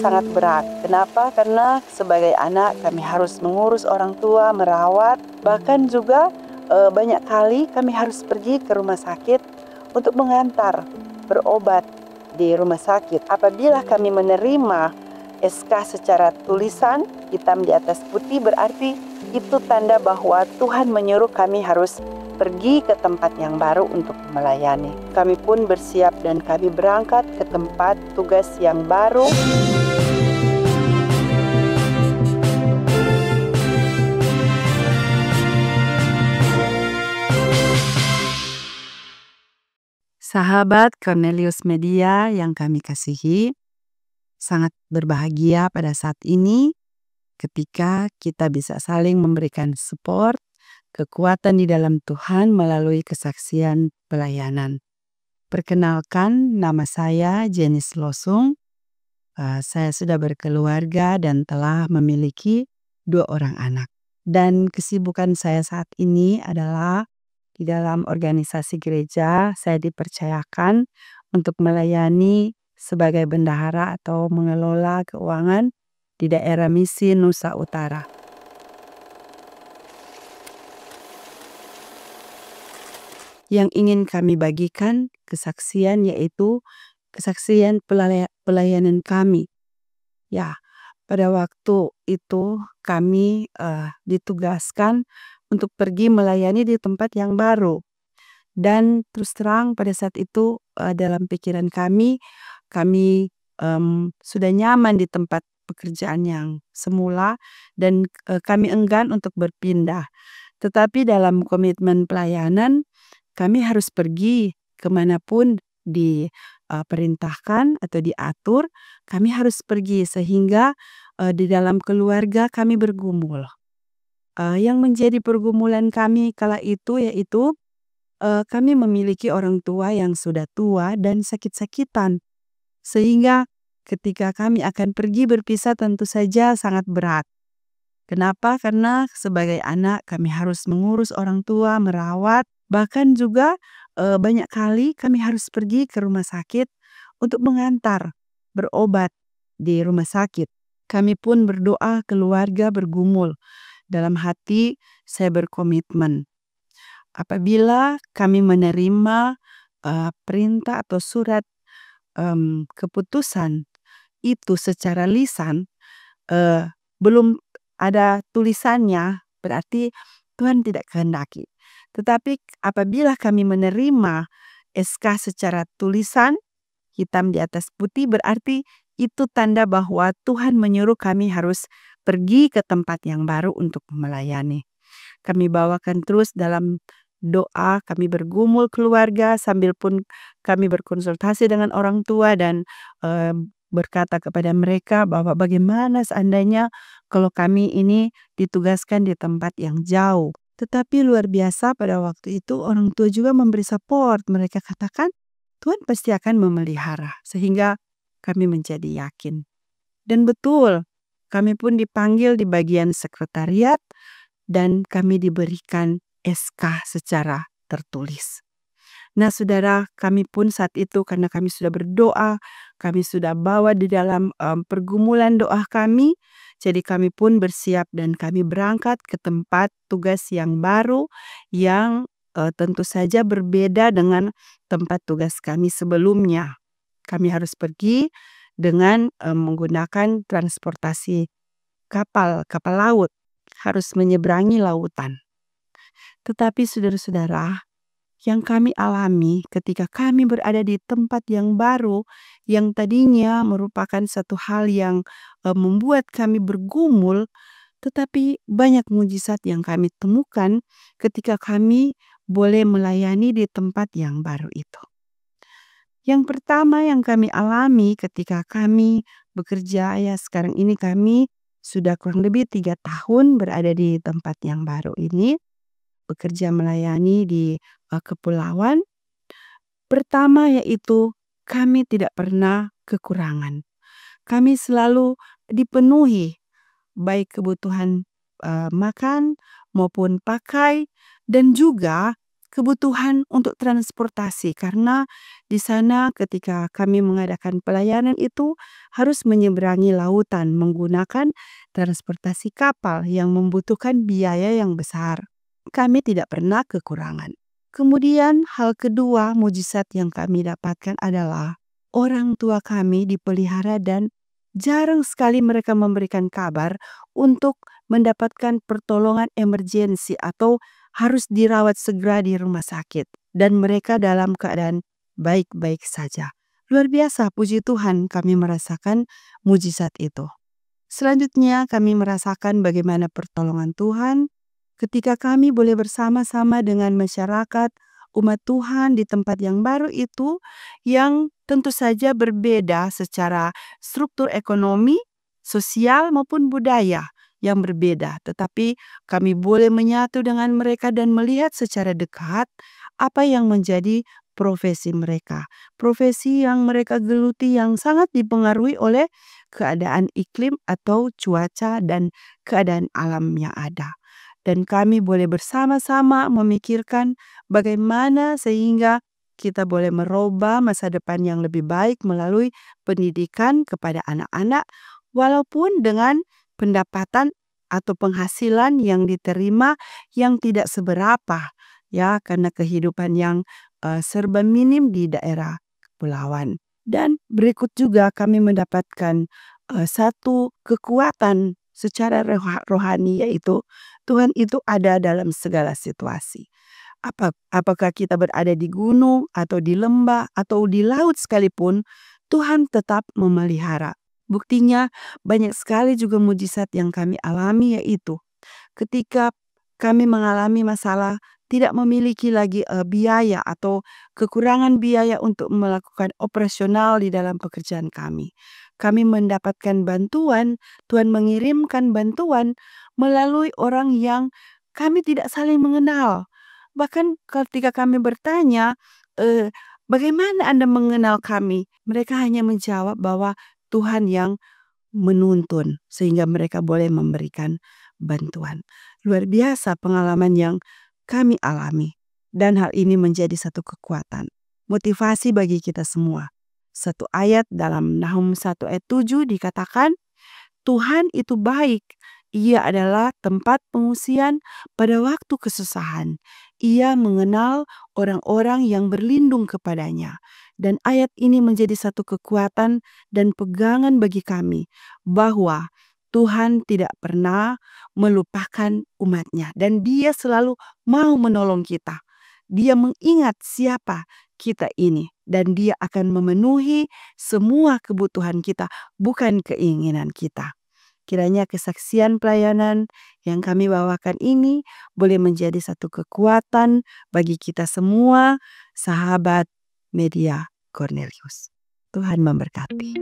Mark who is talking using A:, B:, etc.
A: sangat berat. Kenapa? Karena sebagai anak kami harus mengurus orang tua, merawat, bahkan juga banyak kali kami harus pergi ke rumah sakit untuk mengantar berobat di rumah sakit. Apabila kami menerima SK secara tulisan, hitam di atas putih, berarti itu tanda bahwa Tuhan menyuruh kami harus pergi ke tempat yang baru untuk melayani. Kami pun bersiap dan kami berangkat ke tempat tugas yang baru. Sahabat Cornelius Media yang kami kasihi, sangat berbahagia pada saat ini ketika kita bisa saling memberikan support, kekuatan di dalam Tuhan melalui kesaksian pelayanan. Perkenalkan, nama saya Jenis Losung. Saya sudah berkeluarga dan telah memiliki 2 orang anak. Dan kesibukan saya saat ini adalah di dalam organisasi gereja. Saya dipercayakan untuk melayani sebagai bendahara atau mengelola keuangan di daerah misi Nusa Utara. Yang ingin kami bagikan kesaksian yaitu kesaksian pelayanan kami. Ya, pada waktu itu kami ditugaskan untuk pergi melayani di tempat yang baru. Dan terus terang pada saat itu dalam pikiran kami sudah nyaman di tempat pekerjaan yang semula dan kami enggan untuk berpindah. Tetapi dalam komitmen pelayanan kami harus pergi kemanapun diperintahkan atau diatur, kami harus pergi sehingga di dalam keluarga kami bergumul. Yang menjadi pergumulan kami kala itu yaitu kami memiliki orang tua yang sudah tua dan sakit-sakitan. Sehingga ketika kami akan pergi berpisah tentu saja sangat berat. Kenapa? Karena sebagai anak kami harus mengurus orang tua, merawat, bahkan juga banyak kali kami harus pergi ke rumah sakit untuk mengantar berobat di rumah sakit. Kami pun berdoa, keluarga bergumul. Dalam hati saya berkomitmen. Apabila kami menerima perintah atau surat keputusan itu secara lisan, belum ada tulisannya, berarti Tuhan tidak kehendaki. Tetapi apabila kami menerima SK secara tulisan, hitam di atas putih, berarti itu tanda bahwa Tuhan menyuruh kami harus pergi ke tempat yang baru untuk melayani. Kami bawakan terus dalam doa, kami bergumul keluarga sambil pun kami berkonsultasi dengan orang tua dan berkata kepada mereka bahwa bagaimana seandainya kalau kami ini ditugaskan di tempat yang jauh. Tetapi luar biasa pada waktu itu orang tua juga memberi support. Mereka katakan Tuhan pasti akan memelihara, sehingga kami menjadi yakin. Dan betul, kami pun dipanggil di bagian sekretariat dan kami diberikan SK secara tertulis. Nah saudara, kami pun saat itu karena kami sudah berdoa, kami sudah bawa di dalam pergumulan doa kami, jadi kami pun bersiap dan kami berangkat ke tempat tugas yang baru yang tentu saja berbeda dengan tempat tugas kami sebelumnya. Kami harus pergi dengan menggunakan transportasi kapal laut, harus menyeberangi lautan. Tetapi saudara-saudara, yang kami alami ketika kami berada di tempat yang baru, yang tadinya merupakan satu hal yang membuat kami bergumul, tetapi banyak mujizat yang kami temukan ketika kami boleh melayani di tempat yang baru itu. Yang pertama yang kami alami ketika kami bekerja, ya sekarang ini kami sudah kurang lebih 3 tahun berada di tempat yang baru ini, bekerja melayani di kepulauan. Pertama yaitu kami tidak pernah kekurangan. Kami selalu dipenuhi baik kebutuhan makan maupun pakai, dan juga kebutuhan untuk transportasi, karena di sana ketika kami mengadakan pelayanan itu harus menyeberangi lautan menggunakan transportasi kapal yang membutuhkan biaya yang besar. Kami tidak pernah kekurangan. Kemudian hal kedua mujizat yang kami dapatkan adalah orang tua kami dipelihara dan jarang sekali mereka memberikan kabar untuk mendapatkan pertolongan emergensi atau harus dirawat segera di rumah sakit. Dan mereka dalam keadaan baik-baik saja. Luar biasa, puji Tuhan, kami merasakan mujizat itu. Selanjutnya kami merasakan bagaimana pertolongan Tuhan ketika kami boleh bersama-sama dengan masyarakat umat Tuhan di tempat yang baru itu, yang tentu saja berbeda secara struktur ekonomi, sosial maupun budaya yang berbeda. Tetapi kami boleh menyatu dengan mereka dan melihat secara dekat apa yang menjadi profesi mereka. Profesi yang mereka geluti yang sangat dipengaruhi oleh keadaan iklim atau cuaca dan keadaan alam yang ada. Dan kami boleh bersama-sama memikirkan bagaimana sehingga kita boleh merubah masa depan yang lebih baik melalui pendidikan kepada anak-anak, walaupun dengan pendapatan atau penghasilan yang diterima yang tidak seberapa, ya, karena kehidupan yang serba minim di daerah kepulauan. Dan berikut juga kami mendapatkan satu kekuatan secara rohani, yaitu Tuhan itu ada dalam segala situasi. Apakah kita berada di gunung atau di lembah atau di laut sekalipun, Tuhan tetap memelihara. Buktinya banyak sekali juga mujizat yang kami alami, yaitu ketika kami mengalami masalah tidak memiliki lagi biaya atau kekurangan biaya untuk melakukan operasional di dalam pekerjaan kami. Kami mendapatkan bantuan, Tuhan mengirimkan bantuan melalui orang yang kami tidak saling mengenal. Bahkan ketika kami bertanya, bagaimana Anda mengenal kami? Mereka hanya menjawab bahwa Tuhan yang menuntun sehingga mereka boleh memberikan bantuan. Luar biasa pengalaman yang kami alami. Dan hal ini menjadi satu kekuatan, motivasi bagi kita semua. Satu ayat dalam Nahum 1 ayat 7 dikatakan, Tuhan itu baik. Ia adalah tempat pengungsian pada waktu kesusahan. Ia mengenal orang-orang yang berlindung kepadanya. Dan ayat ini menjadi satu kekuatan dan pegangan bagi kami bahwa Tuhan tidak pernah melupakan umatnya. Dan Dia selalu mau menolong kita. Dia mengingat siapa kita ini. Dan Dia akan memenuhi semua kebutuhan kita, bukan keinginan kita. Kiranya kesaksian pelayanan yang kami bawakan ini boleh menjadi satu kekuatan bagi kita semua, sahabat media Cornelius. Tuhan memberkati.